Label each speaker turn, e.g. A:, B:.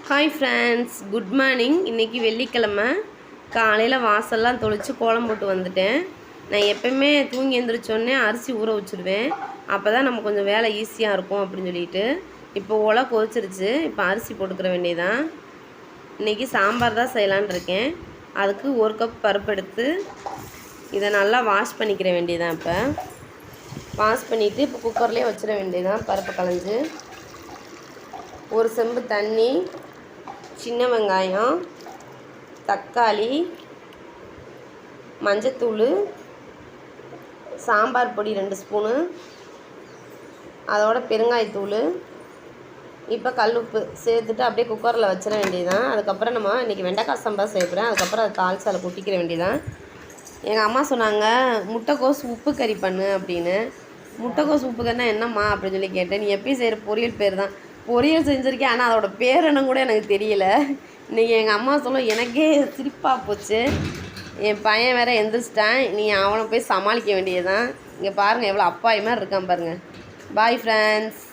A: Hi friends, good morning. இன்றைக்கி வெள்ளிக்கிழமை காலையில் வாசல்லாம் தொளித்து கோலம் போட்டு வந்துட்டேன். நான் எப்போயுமே தூங்கி எழுந்திரிச்சோடனே அரிசி ஊற வச்சுருவேன். அப்போ தான் நம்ம கொஞ்சம் வேலை ஈஸியாக இருக்கும் அப்படின்னு சொல்லிட்டு இப்போ ஒலை கொதிச்சிருச்சு. இப்போ அரிசி போட்டுக்கிற வேண்டியதான். இன்றைக்கி சாம்பார் தான் செய்யலான் இருக்கேன். அதுக்கு 1 கப் பருப்பு எடுத்து இதை நல்லா வாஷ் பண்ணிக்கிற வேண்டியதான். இப்போ வாஷ் பண்ணிவிட்டு இப்போ குக்கர்லேயே வச்சிட வேண்டியதான். பருப்பு களைஞ்சி 1 செம்பு தண்ணி, சின்ன வெங்காயம், தக்காளி, மஞ்சத்தூள், சாம்பார் பொடி 2 ஸ்பூனு, அதோட பெருங்காயத்தூள், இப்போ கல்லுப்பு சேர்த்துட்டு அப்படியே குக்கரில் வச்சிட வேண்டியதான். அதுக்கப்புறம் நம்ம இன்றைக்கி வெண்டைக்காய் சாம்பார் செய்யப்படுறேன். அதுக்கப்புறம் அதை தாளிச்சு அதில் கொட்டிக்கிற வேண்டியதான். எங்கள் அம்மா சொன்னாங்க முட்டைக்கோஸ் உப்பு கறி பண்ணு அப்படின்னு. முட்டைக்கோஸ் உப்பு கறினா என்னம்மா அப்படின்னு சொல்லி கேட்டேன். நீ எப்பயும் செய்கிற பொரியல் பேர் தான். பொரியல் செஞ்சுருக்கேன், ஆனால் அதோடய பேர் என்ன கூட எனக்கு தெரியல. இன்றைக்கி எங்கள் அம்மா சொல்ல எனக்கே சிரிப்பாக போச்சு. என் பையன் வேறு எந்திரிச்சிட்டான். நீ அவனை போய் சமாளிக்க வேண்டியதுதான். இங்கே பாருங்கள் எவ்வளோ அப்பாவி மாதிரி இருக்கான் பாருங்கள். Bye friends.